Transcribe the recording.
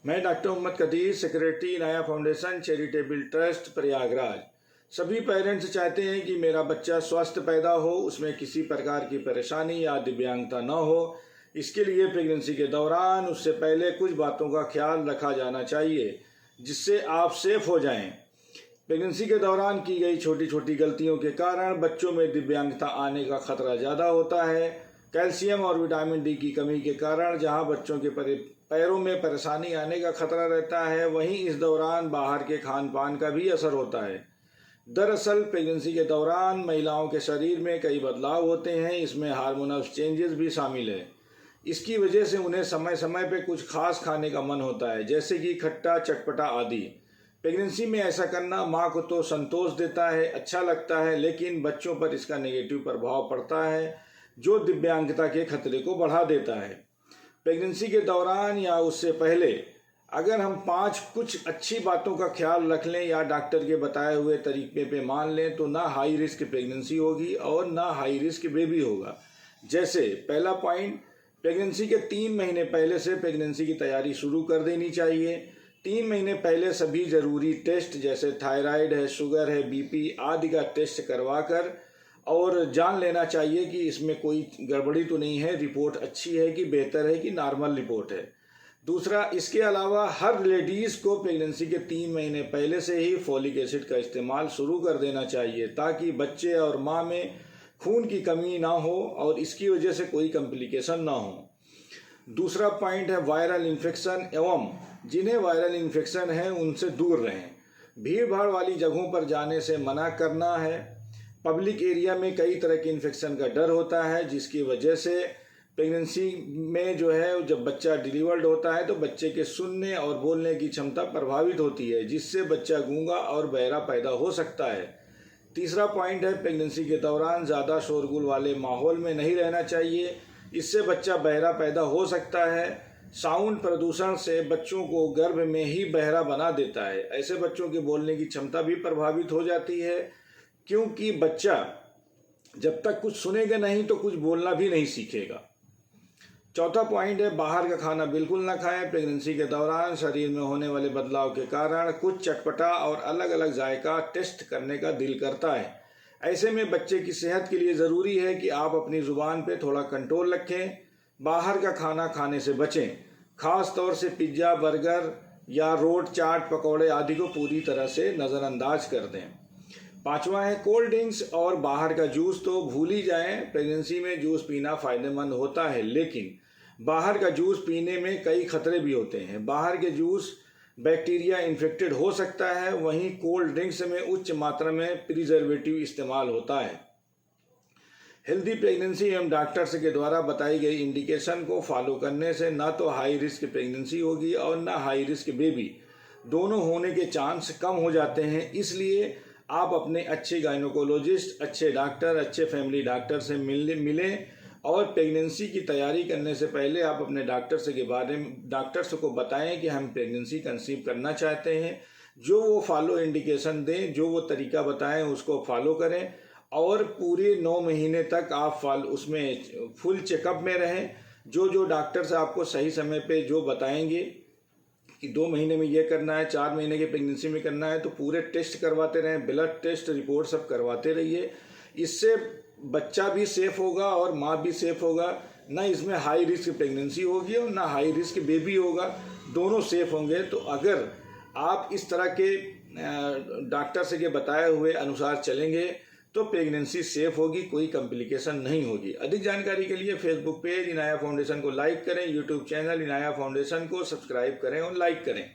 मैं doctor Mohammad Qadir, secretary Inaya foundation charitable trust Prayagraj. सभी parents चाहते हैं कि मेरा बच्चा स्वस्थ पैदा हो, उसमें किसी प्रकार की परेशानी या दिव्यांगता न हो। इसके लिए प्रेगनेंसी के दौरान उससे पहले कुछ बातों का ख्याल रखा जाना चाहिए जिससे आप सेफ हो जाएं। प्रेगनेंसी के दौरान की गई छोटी छोटी गलतियों के कारण बच्चों में दिव्यांगता आने का खतरा ज़्यादा होता है। कैल्शियम और विटामिन डी की कमी के कारण जहां बच्चों के पैरों में परेशानी आने का खतरा रहता है, वहीं इस दौरान बाहर के खान पान का भी असर होता है। दरअसल प्रेगनेंसी के दौरान महिलाओं के शरीर में कई बदलाव होते हैं, इसमें हार्मोनल चेंजेस भी शामिल है। इसकी वजह से उन्हें समय समय पर कुछ खास खाने का मन होता है, जैसे कि खट्टा, चटपटा आदि। प्रेगनेंसी में ऐसा करना माँ को तो संतोष देता है, अच्छा लगता है, लेकिन बच्चों पर इसका नेगेटिव प्रभाव पड़ता है जो दिव्यांगता के खतरे को बढ़ा देता है। प्रेगनेंसी के दौरान या उससे पहले अगर हम 5 कुछ अच्छी बातों का ख्याल रख लें या डॉक्टर के बताए हुए तरीके पे मान लें तो ना हाई रिस्क प्रेगनेंसी होगी और ना हाई रिस्क बेबी होगा। जैसे पहला पॉइंट, प्रेगनेंसी के 3 महीने पहले से प्रेगनेंसी की तैयारी शुरू कर देनी चाहिए। 3 महीने पहले सभी ज़रूरी टेस्ट जैसे थायराइड है, शुगर है, बीपी आदि का टेस्ट करवा कर और जान लेना चाहिए कि इसमें कोई गड़बड़ी तो नहीं है, रिपोर्ट अच्छी है कि बेहतर है कि नॉर्मल रिपोर्ट है। दूसरा, इसके अलावा हर लेडीज़ को प्रेगनेंसी के 3 महीने पहले से ही फॉलिक एसिड का इस्तेमाल शुरू कर देना चाहिए ताकि बच्चे और माँ में खून की कमी ना हो और इसकी वजह से कोई कॉम्प्लिकेशन ना हो। दूसरा पॉइंट है वायरल इन्फेक्शन एवं जिन्हें वायरल इन्फेक्शन है उनसे दूर रहें। भीड़ भाड़ वाली जगहों पर जाने से मना करना है। पब्लिक एरिया में कई तरह के इन्फेक्शन का डर होता है जिसकी वजह से प्रेगनेंसी में जब बच्चा डिलीवर्ड होता है तो बच्चे के सुनने और बोलने की क्षमता प्रभावित होती है, जिससे बच्चा गूंगा और बहरा पैदा हो सकता है। तीसरा पॉइंट है प्रेगनेंसी के दौरान ज़्यादा शोरगुल वाले माहौल में नहीं रहना चाहिए, इससे बच्चा बहरा पैदा हो सकता है। साउंड प्रदूषण से बच्चों को गर्भ में ही बहरा बना देता है। ऐसे बच्चों के बोलने की क्षमता भी प्रभावित हो जाती है, क्योंकि बच्चा जब तक कुछ सुनेगा नहीं तो कुछ बोलना भी नहीं सीखेगा। चौथा पॉइंट है बाहर का खाना बिल्कुल ना खाएं। प्रेगनेंसी के दौरान शरीर में होने वाले बदलाव के कारण कुछ चटपटा और अलग अलग जायका टेस्ट करने का दिल करता है। ऐसे में बच्चे की सेहत के लिए ज़रूरी है कि आप अपनी ज़ुबान पे थोड़ा कंट्रोल रखें। बाहर का खाना खाने से बचें, खास तौर से पिज्ज़ा, बर्गर या रोड, चाट, पकौड़े आदि को पूरी तरह से नज़रअंदाज कर दें। पांचवा है कोल्ड ड्रिंक्स और बाहर का जूस तो भूल ही जाएं। प्रेगनेंसी में जूस पीना फ़ायदेमंद होता है, लेकिन बाहर का जूस पीने में कई खतरे भी होते हैं। बाहर के जूस बैक्टीरिया इन्फेक्टेड हो सकता है, वहीं कोल्ड ड्रिंक्स में उच्च मात्रा में प्रिजर्वेटिव इस्तेमाल होता है। हेल्दी प्रेगनेंसी एवं डॉक्टर्स के द्वारा बताई गई इंडिकेशन को फॉलो करने से ना तो हाई रिस्क प्रेगनेंसी होगी और ना हाई रिस्क बेबी, दोनों होने के चांस कम हो जाते हैं। इसलिए आप अपने अच्छे गायनोकोलॉजिस्ट, अच्छे डॉक्टर, अच्छे फैमिली डॉक्टर से मिलें और प्रेगनेंसी की तैयारी करने से पहले आप अपने डॉक्टर्स को बताएं कि हम प्रेगनेंसी कंसीव करना चाहते हैं। जो वो फॉलो इंडिकेशन दें, जो वो तरीका बताएं उसको फॉलो करें और पूरे 9 महीने तक आप उसमें फुल चेकअप में रहें। जो डॉक्टर्स आपको सही समय पे जो बताएंगे कि 2 महीने में ये करना है, 4 महीने के प्रेगनेंसी में करना है, तो पूरे टेस्ट करवाते रहें, ब्लड टेस्ट, रिपोर्ट सब करवाते रहिए। इससे बच्चा भी सेफ होगा और माँ भी सेफ होगा। ना इसमें हाई रिस्क प्रेगनेंसी होगी और ना हाई रिस्क बेबी होगा, दोनों सेफ होंगे। तो अगर आप इस तरह के डॉक्टर से के बताए हुए अनुसार चलेंगे तो प्रेगनेंसी सेफ होगी, कोई कॉम्प्लिकेशन नहीं होगी। अधिक जानकारी के लिए फेसबुक पेज इनाया फाउंडेशन को लाइक करें, यूट्यूब चैनल इनाया फाउंडेशन को सब्सक्राइब करें और लाइक करें।